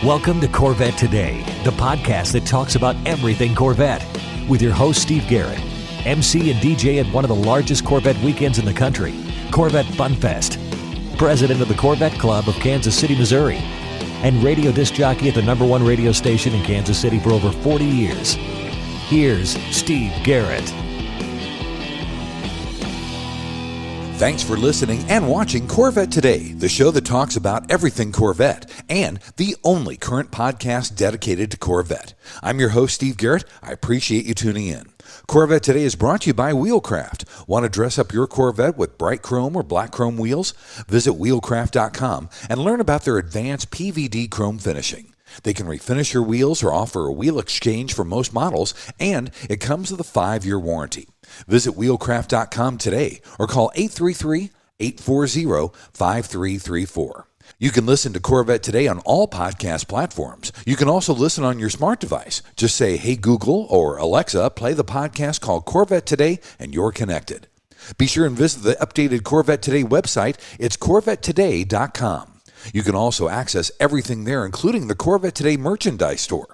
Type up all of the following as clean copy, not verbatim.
Welcome to Corvette Today, the podcast that talks about everything Corvette, with your host Steve Garrett, MC and DJ at one of the largest Corvette weekends in the country, Corvette Fun Fest, president of the Corvette Club of Kansas City, Missouri, and radio disc jockey at the #1 radio station in Kansas City for over 40 years. Here's Steve Garrett. Thanks for listening and watching Corvette Today, the show that talks about everything Corvette, and the only current podcast dedicated to Corvette. I'm your host, Steve Garrett. I appreciate you tuning in. Corvette Today is brought to you by Wheelcraft. Want to dress up your Corvette with bright chrome or black chrome wheels? Visit wheelcraft.com and learn about their advanced PVD chrome finishing. They can refinish your wheels or offer a wheel exchange for most models, and it comes with a 5-year warranty. Visit wheelcraft.com today or call 833-840-5334. You can listen to Corvette Today on all podcast platforms. You can also listen on your smart device. Just say, "Hey Google" or "Alexa, play the podcast called Corvette Today," and you're connected. Be sure and visit the updated Corvette Today website. It's corvettetoday.com. You can also access everything there, including the Corvette Today merchandise store.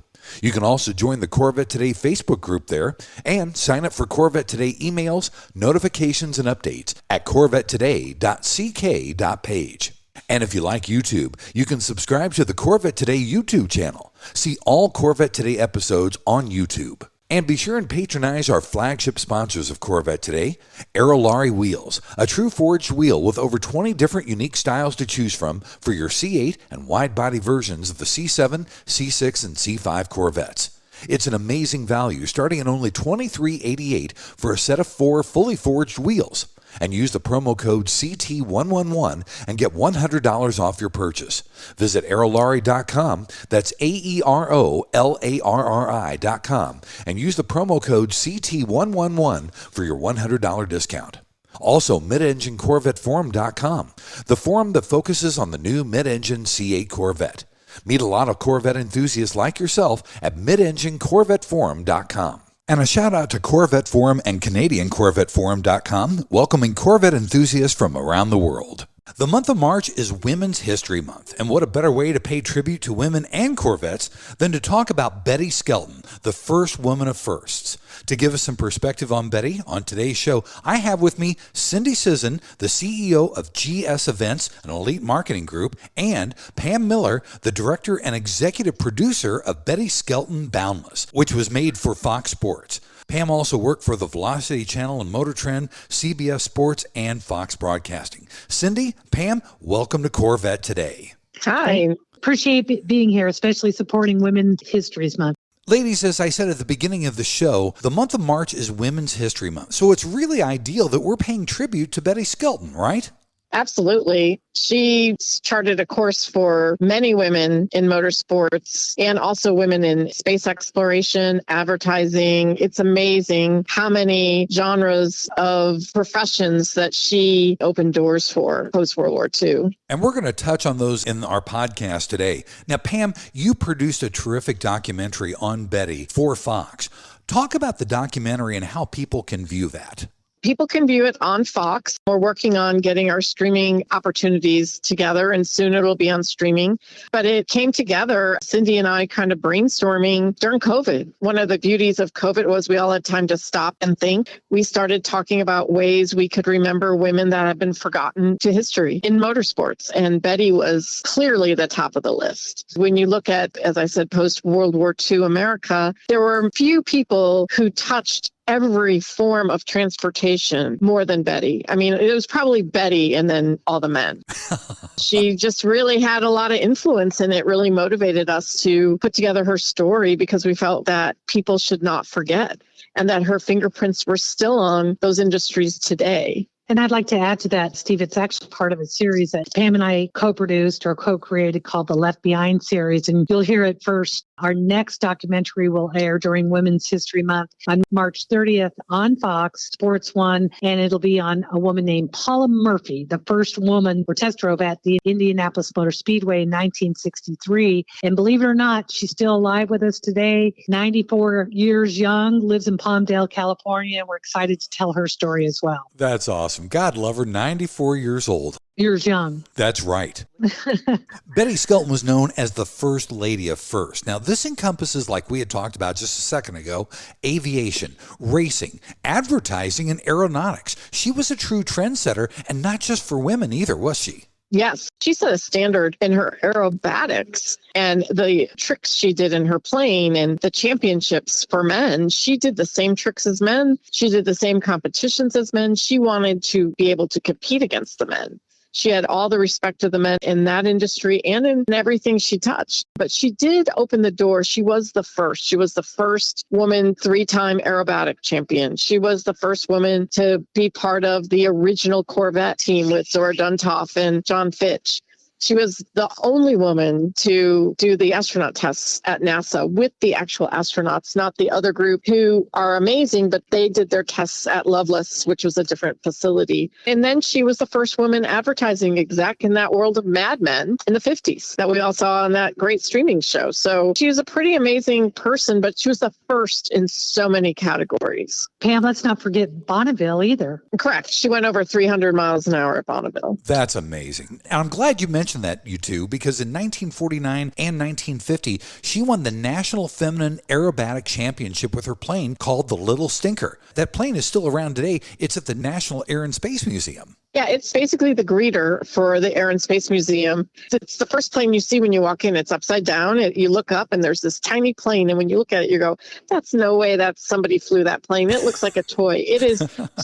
You can also join the Corvette Today Facebook group there and sign up for Corvette Today emails, notifications, and updates at corvettetoday.ck.page. And if you like YouTube, you can subscribe to the Corvette Today YouTube channel. See all Corvette Today episodes on YouTube. And be sure and patronize our flagship sponsors of Corvette Today, Aerolarri Wheels, a true forged wheel with over 20 different unique styles to choose from for your C8 and wide-body versions of the C7, C6, and C5 Corvettes. It's an amazing value, starting at only $23.88 for a set of 4 fully forged wheels. And use the promo code CT111 and get $100 off your purchase. Visit aerolarri.com, that's AEROLARRI.com, and use the promo code CT111 for your $100 discount. Also, midenginecorvetteforum.com, the forum that focuses on the new mid-engine C8 Corvette. Meet a lot of Corvette enthusiasts like yourself at midenginecorvetteforum.com. And a shout out to Corvette Forum and CanadianCorvetteForum.com, welcoming Corvette enthusiasts from around the world. The month of March is Women's History Month, and what a better way to pay tribute to women and Corvettes than to talk about Betty Skelton, the first woman of firsts. To give us some perspective on Betty, on today's show, I have with me Cindy Sisson, the CEO of GSEvents, an elite marketing group, and Pam Miller, the director and executive producer of Betty Skelton Boundless, which was made for Fox Sports. Pam also worked for the Velocity Channel and Motor Trend, CBS Sports, and Fox Broadcasting. Cindy, Pam, welcome to Corvette Today. Hi. Appreciate being here, especially supporting Women's History Month. Ladies, as I said at the beginning of the show, the month of March is Women's History Month, so it's really ideal that we're paying tribute to Betty Skelton, right? Absolutely. She charted a course for many women in motorsports and also women in space exploration, advertising. It's amazing how many genres of professions that she opened doors for post-World War II. And we're going to touch on those in our podcast today. Now, Pam, you produced a terrific documentary on Betty for Fox. Talk about the documentary and how people can view that. People can view it on Fox. We're working on getting our streaming opportunities together, and soon it'll be on streaming. But it came together, Cindy and I kind of brainstorming during COVID. One of the beauties of COVID was we all had time to stop and think. We started talking about ways we could remember women that have been forgotten to history in motorsports. And Betty was clearly the top of the list. When you look at, as I said, post-World War II America, there were few people who touched every form of transportation more than Betty. I mean, it was probably Betty and then all the men. She just really had a lot of influence, and it really motivated us to put together her story because we felt that people should not forget and that her fingerprints were still on those industries today. And I'd like to add to that, Steve, it's actually part of a series that Pam and I co-produced or co-created called the Left Behind series, and you'll hear it first. Our next documentary will air during Women's History Month on March 30th on Fox Sports 1, and it'll be on a woman named Paula Murphy, the first woman who test drove at the Indianapolis Motor Speedway in 1963. And believe it or not, she's still alive with us today, 94 years young, lives in Palmdale, California, and we're excited to tell her story as well. That's awesome. God love her, 94 years old. Years young. That's right. Betty Skelton was known as the First Lady of First. Now, this encompasses, like we had talked about just a second ago, aviation, racing, advertising, and aeronautics. She was a true trendsetter, and not just for women either, was she? Yes, she set a standard in her aerobatics and the tricks she did in her plane and the championships for men. She did the same tricks as men. She did the same competitions as men. She wanted to be able to compete against the men. She had all the respect of the men in that industry and in everything she touched. But she did open the door. She was the first. She was the first woman 3-time aerobatic champion. She was the first woman to be part of the original Corvette team with Zora Duntov and John Fitch. She was the only woman to do the astronaut tests at NASA with the actual astronauts, not the other group who are amazing, but they did their tests at Loveless, which was a different facility. And then she was the first woman advertising exec in that world of Mad Men in the 50s that we all saw on that great streaming show. So she was a pretty amazing person, but she was the first in so many categories. Pam, let's not forget Bonneville either. Correct. She went over 300 miles an hour at Bonneville. That's amazing. And I'm glad you mentioned that, you two, because in 1949 and 1950, she won the National Feminine Aerobatic Championship with her plane called the Little Stinker. That plane is still around today. It's at the National Air and Space Museum. Yeah, it's basically the greeter for the Air and Space Museum. It's the first plane you see when you walk in. It's upside down. You look up and there's this tiny plane. And when you look at it, you go, that's no way that somebody flew that plane. It looks like a toy. It is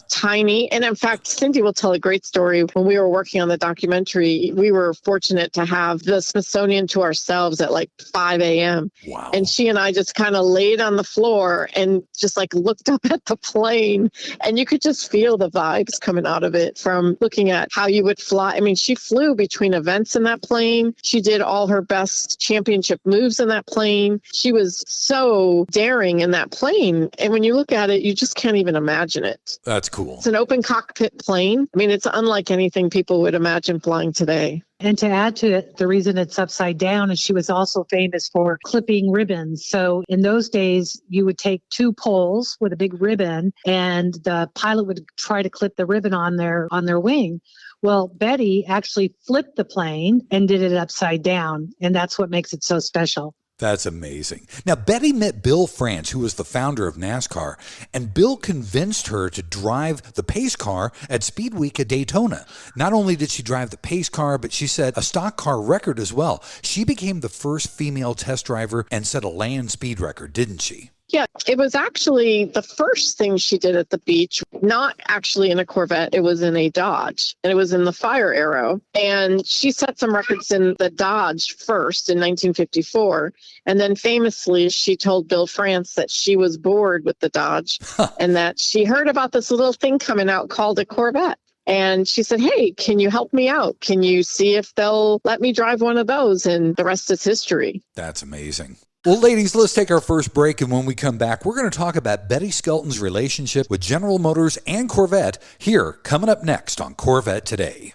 tiny. And in fact, Cindy will tell a great story. When we were working on the documentary, we were fortunate to have the Smithsonian to ourselves at like 5 a.m. Wow. And she and I just kind of laid on the floor and just like looked up at the plane. And you could just feel the vibes coming out of it from looking at how you would fly. I mean, she flew between events in that plane. She did all her best championship moves in that plane. She was so daring in that plane. And when you look at it, you just can't even imagine it. That's cool. It's an open cockpit plane. I mean, it's unlike anything people would imagine flying today. And to add to it, the reason it's upside down is she was also famous for clipping ribbons. So in those days, you would take 2 poles with a big ribbon and the pilot would try to clip the ribbon on their wing. Well, Betty actually flipped the plane and did it upside down. And that's what makes it so special. That's amazing. Now, Betty met Bill France, who was the founder of NASCAR, and Bill convinced her to drive the pace car at Speed Week at Daytona. Not only did she drive the pace car, but she set a stock car record as well. She became the first female test driver and set a land speed record, didn't she? Yeah, it was actually the first thing she did at the beach, not actually in a Corvette. It was in a Dodge, and it was in the Fire Arrow. And she set some records in the Dodge first in 1954. And then famously, she told Bill France that she was bored with the Dodge and that she heard about this little thing coming out called a Corvette. And she said, hey, can you help me out? Can you see if they'll let me drive one of those? And the rest is history. That's amazing. Well, ladies, let's take our first break, and when we come back, we're going to talk about Betty Skelton's relationship with General Motors and Corvette here, coming up next on Corvette Today.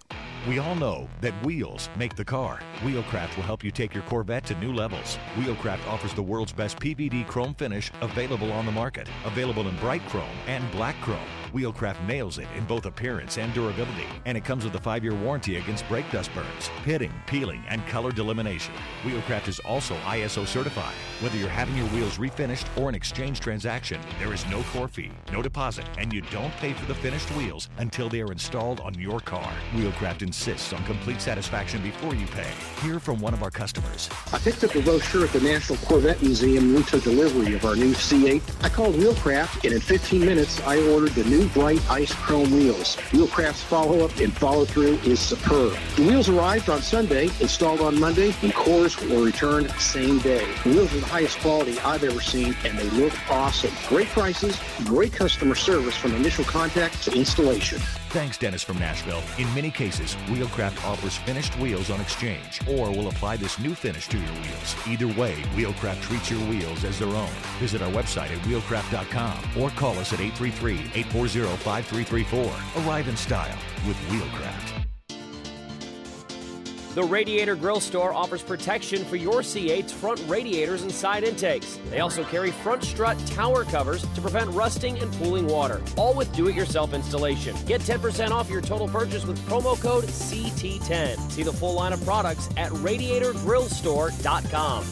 We all know that wheels make the car. Wheelcraft will help you take your Corvette to new levels. Wheelcraft offers the world's best PVD chrome finish available on the market. Available in bright chrome and black chrome. Wheelcraft nails it in both appearance and durability, and it comes with a 5-year warranty against brake dust burns, pitting, peeling, and color delamination. Wheelcraft is also ISO certified. Whether you're having your wheels refinished or an exchange transaction, there is no core fee, no deposit, and you don't pay for the finished wheels until they are installed on your car. Wheelcraft insists on complete satisfaction before you pay. Hear from one of our customers. I picked up a brochure at the National Corvette Museum when we took delivery of our new C8. I called Wheelcraft, and in 15 minutes, I ordered the new bright ice chrome wheels. Wheelcraft's follow-up and follow-through is superb. The wheels arrived on Sunday, installed on Monday, and cores were returned same day. The wheels are the highest quality I've ever seen, and they look awesome. Great prices, great customer service from initial contact to installation. Thanks, Dennis from Nashville. In many cases, Wheelcraft offers finished wheels on exchange or will apply this new finish to your wheels. Either way, Wheelcraft treats your wheels as their own. Visit our website at wheelcraft.com or call us at 833-840-5334. Arrive in style with Wheelcraft. The Radiator Grill Store offers protection for your C8's front radiators and side intakes. They also carry front strut tower covers to prevent rusting and pooling water, all with do-it-yourself installation. Get 10% off your total purchase with promo code CT10. See the full line of products at radiatorgrillstore.com.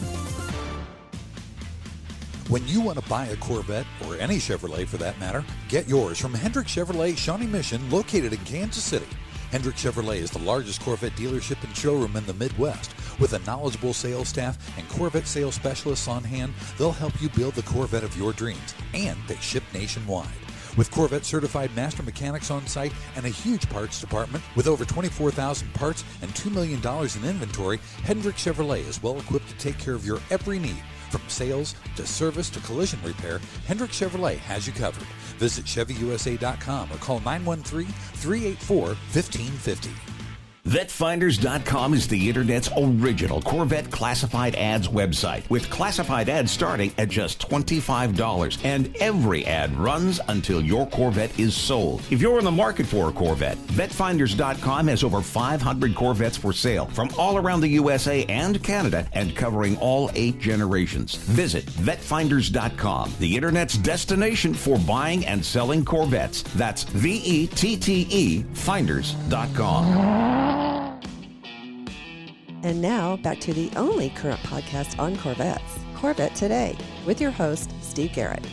When you want to buy a Corvette, or any Chevrolet for that matter, get yours from Hendrick Chevrolet, Shawnee Mission, located in Kansas City. Hendrick Chevrolet is the largest Corvette dealership and showroom in the Midwest. With a knowledgeable sales staff and Corvette sales specialists on hand, they'll help you build the Corvette of your dreams, and they ship nationwide. With Corvette certified master mechanics on site and a huge parts department with over 24,000 parts and $2 million in inventory, Hendrick Chevrolet is well equipped to take care of your every need. From sales to service to collision repair, Hendrick Chevrolet has you covered. Visit ChevyUSA.com or call 913-384-1550. VetFinders.com is the Internet's original Corvette classified ads website, with classified ads starting at just $25, and every ad runs until your Corvette is sold. If you're in the market for a Corvette, VetFinders.com has over 500 Corvettes for sale from all around the USA and Canada, and covering all 8 generations. Visit VetFinders.com, the Internet's destination for buying and selling Corvettes. That's VETTE Finders.com. And now, back to the only current podcast on Corvettes, Corvette Today, with your host, Steve Garrett.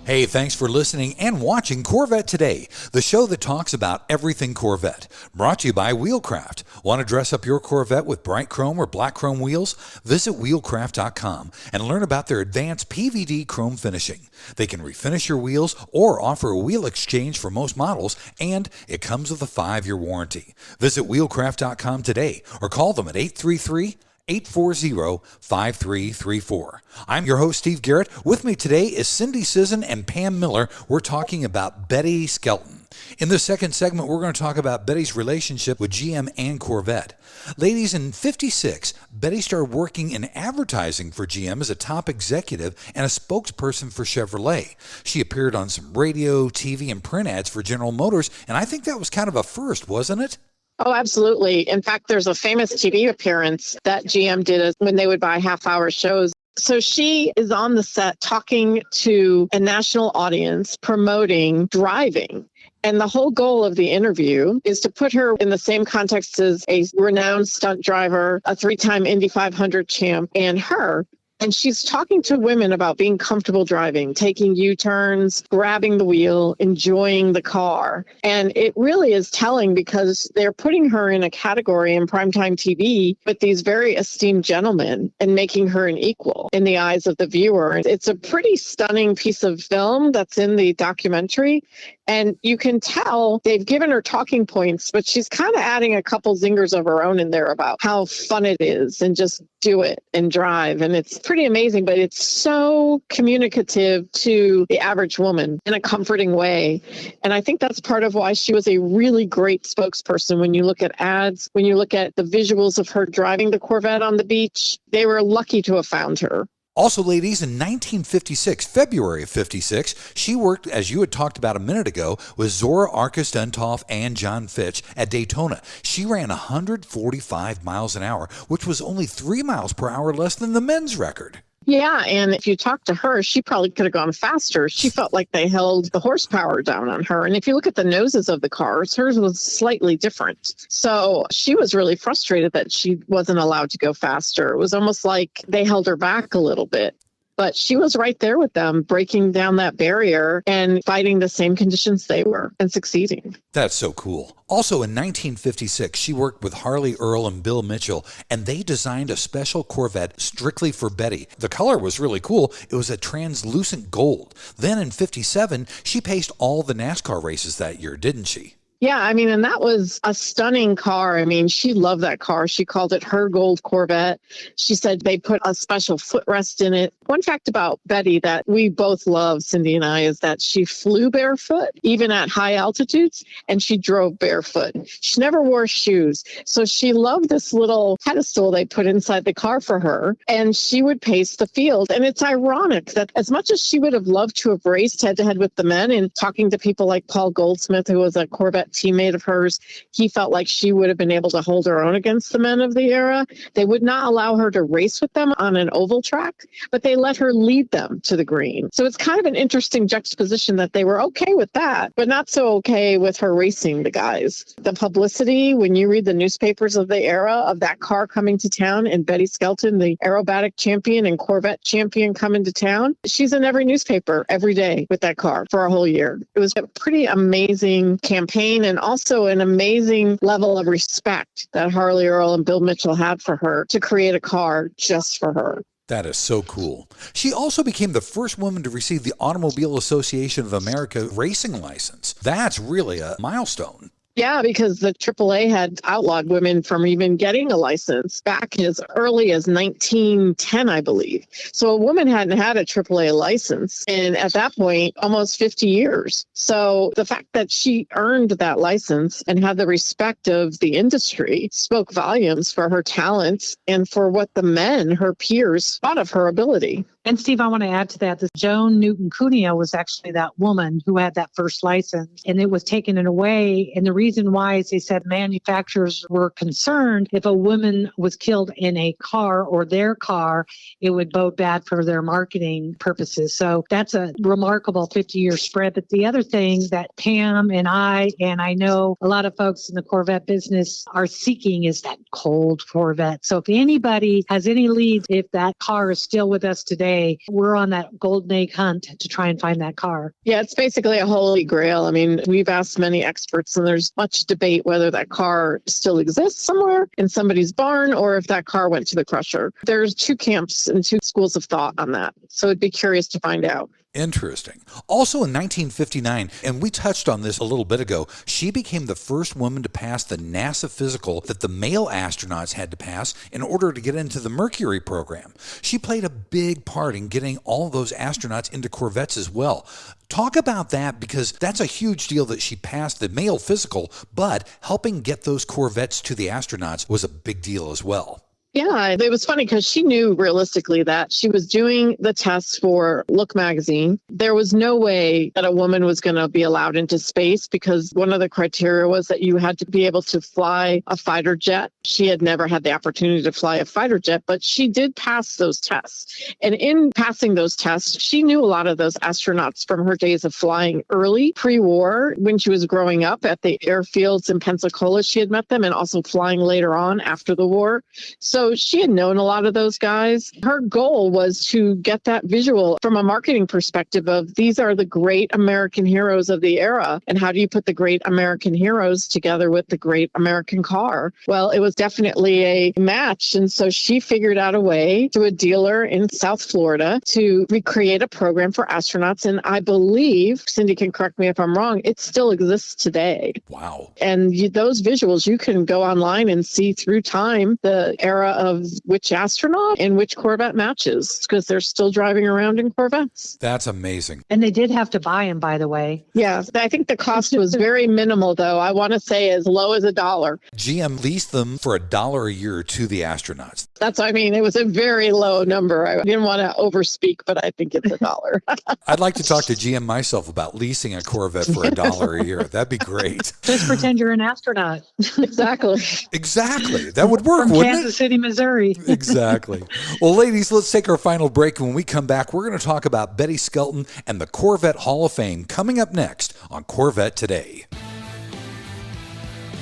Hey, thanks for listening and watching Corvette Today, the show that talks about everything Corvette. Brought to you by Wheelcraft. Want to dress up your Corvette with bright chrome or black chrome wheels? Visit wheelcraft.com and learn about their advanced PVD chrome finishing. They can refinish your wheels or offer a wheel exchange for most models, and it comes with a 5-year warranty. Visit wheelcraft.com today or call them at 833-840-5334. I'm your host, Steve Garrett. With me today is Sisson and Pam Miller. We're talking about Betty Skelton. In the second segment, we're going to talk about Betty's relationship with GM and Corvette. Ladies, in '56, Betty started working in advertising for GM as a top executive and a spokesperson for Chevrolet. She appeared on some radio, TV, and print ads for General Motors, and I think that was kind of a first, wasn't it? Oh, absolutely. In fact, there's a famous TV appearance that GM did when they would buy half-hour shows. So she is on the set talking to a national audience promoting driving. And the whole goal of the interview is to put her in the same context as a renowned stunt driver, a 3-time Indy 500 champ, and her. And she's talking to women about being comfortable driving, taking U-turns, grabbing the wheel, enjoying the car. And it really is telling because they're putting her in a category in primetime TV with these very esteemed gentlemen and making her an equal in the eyes of the viewer. It's a pretty stunning piece of film that's in the documentary. And you can tell they've given her talking points, but she's kind of adding a couple zingers of her own in there about how fun it is and just do it and drive. And it's pretty amazing, but it's so communicative to the average woman in a comforting way. And I think that's part of why she was a really great spokesperson. When you look at ads, when you look at the visuals of her driving the Corvette on the beach, they were lucky to have found her. Also, ladies, in 1956, February of 56, she worked, as you had talked about a minute ago, with Zora Arkus Duntov and John Fitch at Daytona. She ran 145 miles an hour, which was only 3 miles per hour less than the men's record. Yeah, and if you talk to her, she probably could have gone faster. She felt like they held the horsepower down on her. And if you look at the noses of the cars, hers was slightly different. So she was really frustrated that she wasn't allowed to go faster. It was almost like they held her back a little bit. But she was right there with them, breaking down that barrier and fighting the same conditions they were and succeeding. That's so cool. Also in 1956, she worked with Harley Earl and Bill Mitchell, and they designed a special Corvette strictly for Betty. The color was really cool. It was a translucent gold. Then in 57, she paced all the NASCAR races that year, didn't she? Yeah, I mean, and that was a stunning car. I mean, she loved that car. She called it her gold Corvette. She said they put a special footrest in it. One fact about Betty that we both love, Cindy and I, is that she flew barefoot, even at high altitudes, and she drove barefoot. She never wore shoes. So she loved this little pedestal they put inside the car for her, and she would pace the field. And it's ironic that as much as she would have loved to have raced head-to-head with the men and talking to people like Paul Goldsmith, who was a Corvette Corvette teammate of hers. He felt like she would have been able to hold her own against the men of the era. They would not allow her to race with them on an oval track, but they let her lead them to the green. So it's kind of an interesting juxtaposition that they were okay with that, but not so okay with her racing the guys. The publicity, when you read the newspapers of the era of that car coming to town and Betty Skelton, the aerobatic champion and Corvette champion, coming to town, she's in every newspaper every day with that car for a whole year. It was a pretty amazing campaign and also an amazing level of respect that Harley Earl and Bill Mitchell had for her to create a car just for her. That is so cool. She also became the first woman to receive the Automobile Association of America racing license. That's really a milestone. Yeah, because the AAA had outlawed women from even getting a license back as early as 1910, I believe. So a woman hadn't had a AAA license in, at that point, almost 50 years. So the fact that she earned that license and had the respect of the industry spoke volumes for her talent and for what the men, her peers, thought of her ability. And Steve, I want to add to that Joan Newton Cuneo was actually that woman who had that first license, and it was taken away. And the reason why is they said manufacturers were concerned if a woman was killed in a car or their car, it would bode bad for their marketing purposes. So that's a remarkable 50-year spread. But the other thing that Pam and I know a lot of folks in the Corvette business are seeking is that cold Corvette. So if anybody has any leads, if that car is still with us today, we're on that golden egg hunt to try and find that car. Yeah, it's basically a holy grail. I mean, we've asked many experts, and there's much debate whether that car still exists somewhere in somebody's barn or if that car went to the crusher. There's two camps and two schools of thought on that. So it'd be curious to find out. Interesting. Also in 1959, and we touched on this a little bit ago, she became the first woman to pass the NASA physical that the male astronauts had to pass in order to get into the Mercury program. She played a big part in getting all those astronauts into Corvettes as well. Talk about that, because that's a huge deal that she passed the male physical, but helping get those Corvettes to the astronauts was a big deal as well. Yeah, it was funny because she knew realistically that she was doing the tests for Look magazine. There was no way that a woman was going to be allowed into space because one of the criteria was that you had to be able to fly a fighter jet. She had never had the opportunity to fly a fighter jet, but she did pass those tests. And in passing those tests, she knew a lot of those astronauts from her days of flying early, pre-war, when she was growing up at the airfields in Pensacola. She had met them, and also flying later on after the war. So she had known a lot of those guys. Her goal was to get that visual from a marketing perspective of these are the great American heroes of the era. And how do you put the great American heroes together with the great American car? Well, it was definitely a match. And so she figured out a way through a dealer in South Florida to recreate a program for astronauts. And I believe, Cindy can correct me if I'm wrong, it still exists today. Wow. And those visuals, you can go online and see through time the era of which astronaut and which Corvette matches, because they're still driving around in Corvettes. That's amazing. And they did have to buy them, by the way. Yeah, I think the cost was very minimal, though. I want to say as low as $1. GM leased them for $1 a year to the astronauts. That's, I mean, it was a very low number. I didn't want to overspeak, but I think it's $1. I'd like to talk to GM myself about leasing a Corvette for $1 a year. That'd be great. Just pretend you're an astronaut. Exactly. Exactly. That would work, From wouldn't Kansas it? City, Missouri. Exactly. Well, ladies, let's take our final break. When we come back, we're going to talk about Betty Skelton and the Corvette Hall of Fame coming up next on Corvette Today.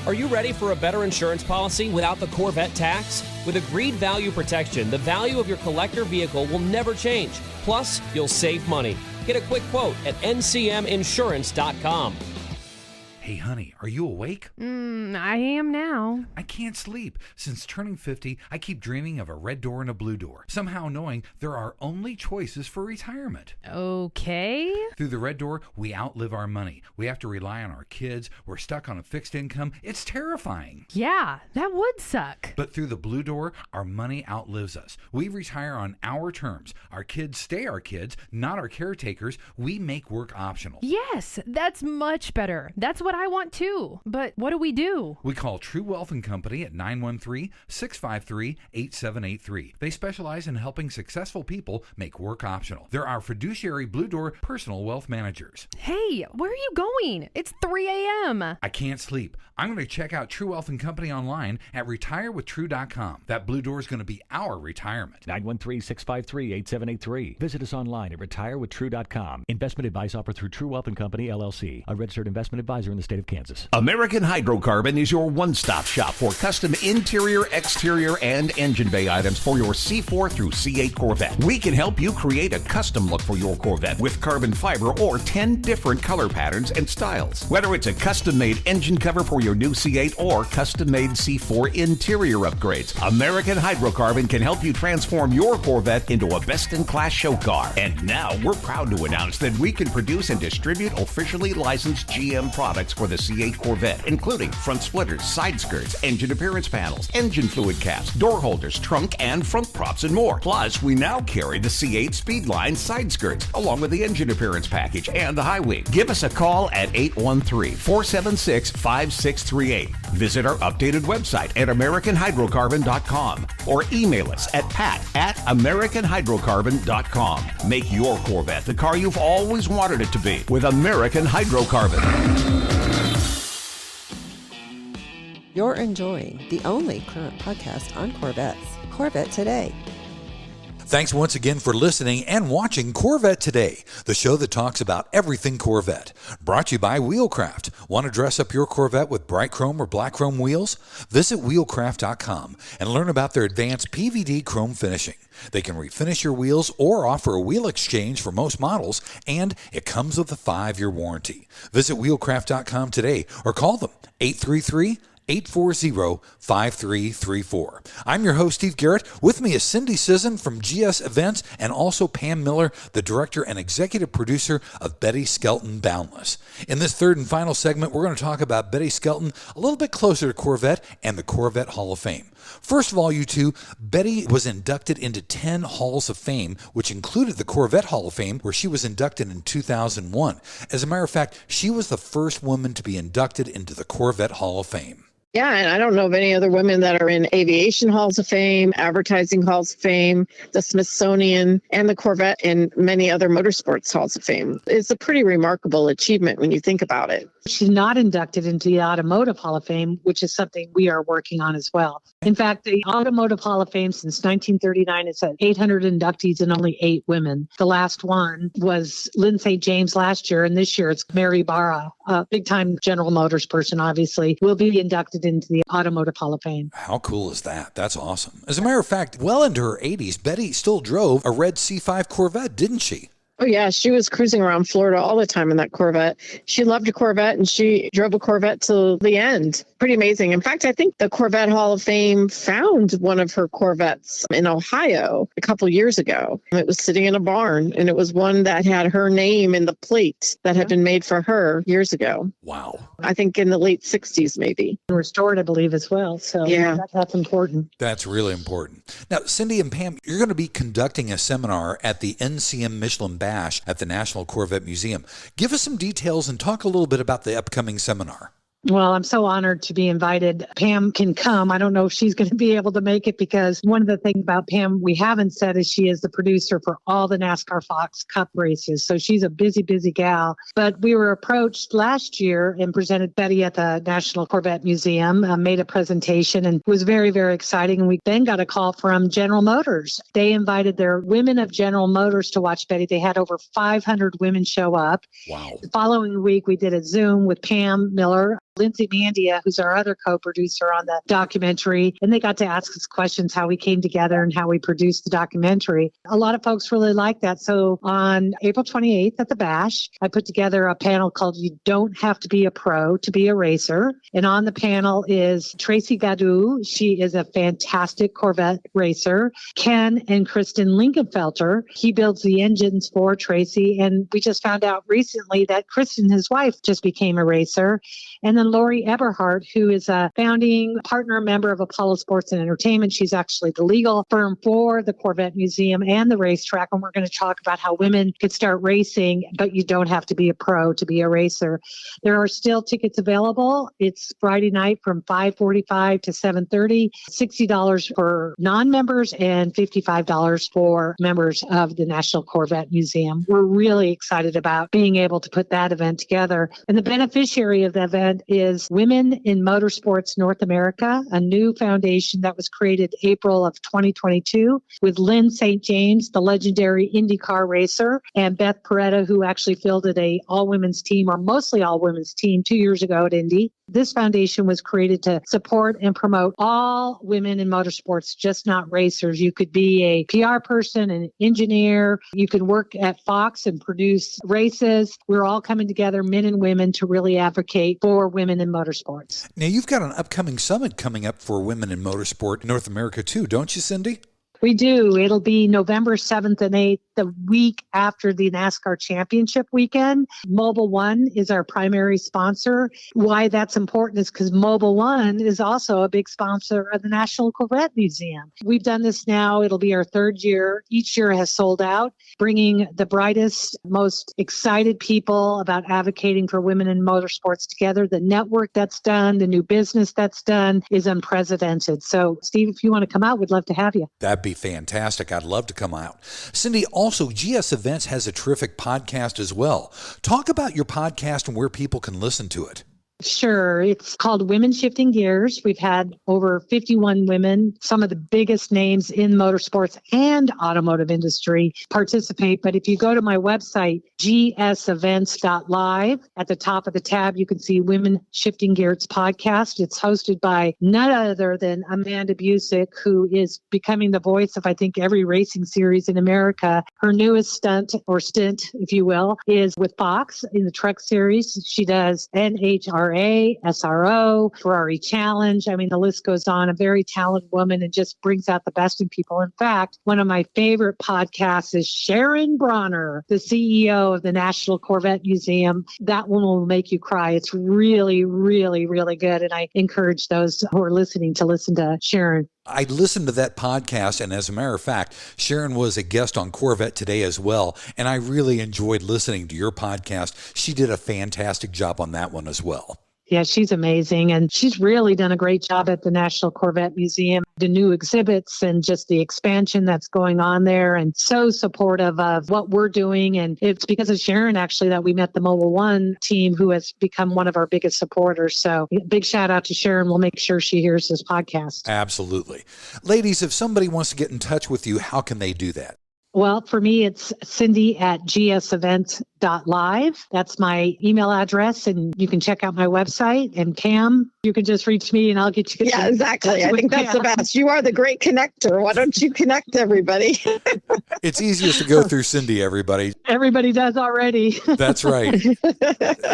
Are you ready for a better insurance policy without the Corvette tax? With Agreed Value Protection, the value of your collector vehicle will never change. Plus, you'll save money. Get a quick quote at ncminsurance.com. Hey, honey, are you awake? I am now. I can't sleep. Since turning 50, I keep dreaming of a red door and a blue door, somehow knowing there are only choices for retirement. Okay. Through the red door, we outlive our money. We have to rely on our kids. We're stuck on a fixed income. It's terrifying. Yeah, that would suck. But through the blue door, our money outlives us. We retire on our terms. Our kids stay our kids, not our caretakers. We make work optional. Yes, that's much better. That's what what I want too. But what do we do? We call True Wealth & Company at 913-653-8783. They specialize in helping successful people make work optional. They're our fiduciary Blue Door personal wealth managers. Hey, where are you going? It's 3 a.m. I can't sleep. I'm going to check out True Wealth & Company online at retirewithtrue.com. That Blue Door is going to be our retirement. 913-653-8783. Visit us online at retirewithtrue.com. Investment advice offered through True Wealth & Company, LLC, a registered investment advisor in the state of Kansas. American Hydrocarbon is your one-stop shop for custom interior, exterior, and engine bay items for your C4 through C8 Corvette. We can help you create a custom look for your Corvette with carbon fiber or 10 different color patterns and styles. Whether it's a custom-made engine cover for your new C8 or custom-made C4 interior upgrades, American Hydrocarbon can help you transform your Corvette into a best-in-class show car. And now we're proud to announce that we can produce and distribute officially licensed GM products for the C8 Corvette, including front splitters, side skirts, engine appearance panels, engine fluid caps, door holders, trunk and front props, and more. Plus, we now carry the C8 Speedline side skirts, along with the engine appearance package and the high wing. Give us a call at 813-476-5638. Visit our updated website at AmericanHydrocarbon.com or email us at pat@AmericanHydrocarbon.com. Make your Corvette the car you've always wanted it to be with American Hydrocarbon. You're enjoying the only current podcast on Corvettes, Corvette Today. Thanks once again for listening and watching Corvette Today, the show that talks about everything Corvette. Brought to you by Wheelcraft. Want to dress up your Corvette with bright chrome or black chrome wheels? Visit wheelcraft.com and learn about their advanced PVD chrome finishing. They can refinish your wheels or offer a wheel exchange for most models, and it comes with a 5-year warranty. Visit wheelcraft.com today or call them 833-840-5334. I'm your host, Steve Garrett. With me is Cindy Sisson from GSEvents and also Pam Miller, the director and executive producer of Betty Skelton Boundless. In this third and final segment, we're going to talk about Betty Skelton a little bit closer to Corvette and the Corvette Hall of Fame. First of all, you two, Betty was inducted into 10 Halls of Fame, which included the Corvette Hall of Fame, where she was inducted in 2001. As a matter of fact, she was the first woman to be inducted into the Corvette Hall of Fame. Yeah, and I don't know of any other women that are in aviation halls of fame, advertising halls of fame, the Smithsonian, and the Corvette, and many other motorsports halls of fame. It's a pretty remarkable achievement when you think about it. She's not inducted into the Automotive Hall of Fame, which is something we are working on as well. In fact, the Automotive Hall of Fame since 1939 has had 800 inductees and only 8 women. The last one was Lynn St. James last year, and this year it's Mary Barra, a big-time General Motors person, obviously, will be inducted into the Automotive Hall of Fame. How cool is that? That's awesome. As a matter of fact, well into her 80s, Betty still drove a red C5 Corvette, didn't she? Oh, yeah. She was cruising around Florida all the time in that Corvette. She loved a Corvette, and she drove a Corvette till the end. Pretty amazing. In fact, I think the Corvette Hall of Fame found one of her Corvettes in Ohio a couple years ago. It was sitting in a barn, and it was one that had her name in the plate that had been made for her years ago. Wow. I think in the late 60s, maybe. Restored, I believe, as well. So yeah, that's important. That's really important. Now, Cindy and Pam, you're going to be conducting a seminar at the NCM Michelin Bash at the National Corvette Museum. Give us some details and talk a little bit about the upcoming seminar. Well, I'm so honored to be invited. Pam can come. I don't know if she's going to be able to make it, because one of the things about Pam we haven't said is she is the producer for all the NASCAR Fox Cup races. So she's a busy, busy gal. But we were approached last year and presented Betty at the National Corvette Museum, made a presentation, and it was very, very exciting. And we then got a call from General Motors. They invited their women of General Motors to watch Betty. They had over 500 women show up. Wow. The following week, we did a Zoom with Pam Miller, Lindsay Mandia, who's our other co-producer on the documentary, and they got to ask us questions how we came together and how we produced the documentary. A lot of folks really liked that. So on April 28th at the Bash, I put together a panel called You Don't Have to Be a Pro to Be a Racer. And on the panel is Tracy Gadou. She is a fantastic Corvette racer. Ken and Kristen Linkenfelter. He builds the engines for Tracy. And we just found out recently that Kristen, his wife, just became a racer. And then then Lori Eberhardt, who is a founding partner member of Apollo Sports and Entertainment. She's actually the legal firm for the Corvette Museum and the racetrack. And we're going to talk about how women could start racing, but you don't have to be a pro to be a racer. There are still tickets available. It's Friday night from 5:45 to 7:30, $60 for non-members and $55 for members of the National Corvette Museum. We're really excited about being able to put that event together. And the beneficiary of the event is Women in Motorsports North America, a new foundation that was created April of 2022 with Lynn St. James, the legendary IndyCar racer, and Beth Peretta, who actually fielded a all-women's team, or mostly all-women's team 2 years ago at Indy. This foundation was created to support and promote all women in motorsports, just not racers. You could be a PR person, an engineer. You could work at Fox and produce races. We're all coming together, men and women, to really advocate for women in motorsports. Now, you've got an upcoming summit coming up for women in motorsport in North America, too, don't you, Cindy? We do. It'll be November 7th and 8th, the week after the NASCAR Championship weekend. Mobile One is our primary sponsor. Why that's important is because Mobile One is also a big sponsor of the National Corvette Museum. We've done this now. It'll be our third year. Each year has sold out, bringing the brightest, most excited people about advocating for women in motorsports together. The network that's done, the new business that's done is unprecedented. So, Steve, if you want to come out, we'd love to have you. That'd be fantastic. I'd love to come out. Cindy, also, GS Events has a terrific podcast as well. Talk about your podcast and where people can listen to it. Sure. It's called Women Shifting Gears. We've had over 51 women, some of the biggest names in motorsports and automotive industry participate. But if you go to my website, GSEvents.live, at the top of the tab, you can see Women Shifting Gears podcast. It's hosted by none other than Amanda Busick, who is becoming the voice of, I think, every racing series in America. Her newest stint, if you will, is with Fox in the truck series. She does NHRA, SRO, Ferrari Challenge. I mean, the list goes on. A very talented woman and just brings out the best in people. In fact, one of my favorite podcasts is Sharon Bronner, the CEO of the National Corvette Museum. That one will make you cry. It's really, really, really good. And I encourage those who are listening to listen to Sharon. I listened to that podcast, and as a matter of fact, Sharon was a guest on Corvette Today as well, and I really enjoyed listening to your podcast. She did a fantastic job on that one as well. Yeah, she's amazing. And she's really done a great job at the National Corvette Museum, the new exhibits and just the expansion that's going on there, and so supportive of what we're doing. And it's because of Sharon, actually, that we met the Mobile One team, who has become one of our biggest supporters. So big shout out to Sharon. We'll make sure she hears this podcast. Absolutely. Ladies, if somebody wants to get in touch with you, how can they do that? Well, for me, it's Cindy at GSEvents.live. That's my email address, and you can check out my website. And Pam, you can just reach me and I'll get you. Yeah, exactly. I think that's the best. You are the great connector. Why don't you connect everybody? It's easiest to go through Cindy, everybody. Everybody does already. That's right.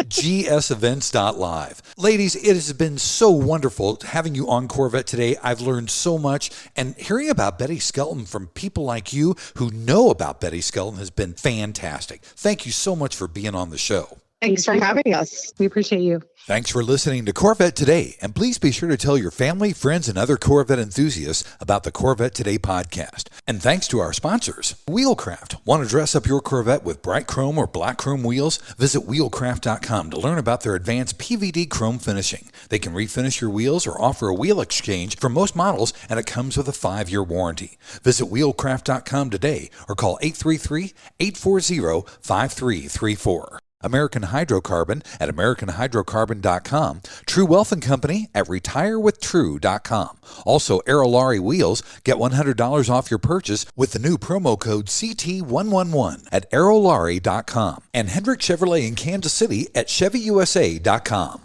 GSEvents.live. Ladies, it has been so wonderful having you on Corvette Today. I've learned so much, and hearing about Betty Skelton from people like you who know about Betty Skelton has been fantastic. Thank you so much for being on the show. Thanks for having us. We appreciate you. Thanks for listening to Corvette Today, and please be sure to tell your family, friends, and other Corvette enthusiasts about the Corvette Today podcast. And thanks to our sponsors, Wheelcraft. Want to dress up your Corvette with bright chrome or black chrome wheels? Visit wheelcraft.com to learn about their advanced PVD chrome finishing. They can refinish your wheels or offer a wheel exchange for most models, and it comes with a 5-year warranty. Visit wheelcraft.com today or call 833-840-5334. American Hydrocarbon at AmericanHydrocarbon.com, True Wealth and Company at RetireWithTrue.com. Also, Aerolarri Wheels, get $100 off your purchase with the new promo code CT111 at Aerolarri.com. And Hendrick Chevrolet in Kansas City at ChevyUSA.com.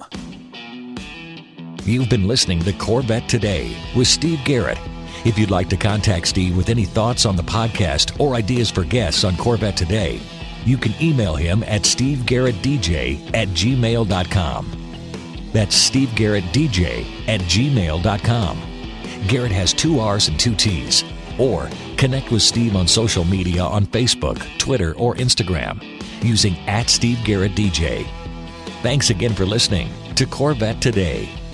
You've been listening to Corvette Today with Steve Garrett. If you'd like to contact Steve with any thoughts on the podcast or ideas for guests on Corvette Today, you can email him at stevegarrettdj@gmail.com. That's stevegarrettdj@gmail.com. Garrett has 2 R's and 2 T's. Or connect with Steve on social media on Facebook, Twitter, or Instagram using @SteveGarrettDJ. Thanks again for listening. to Corvette Today.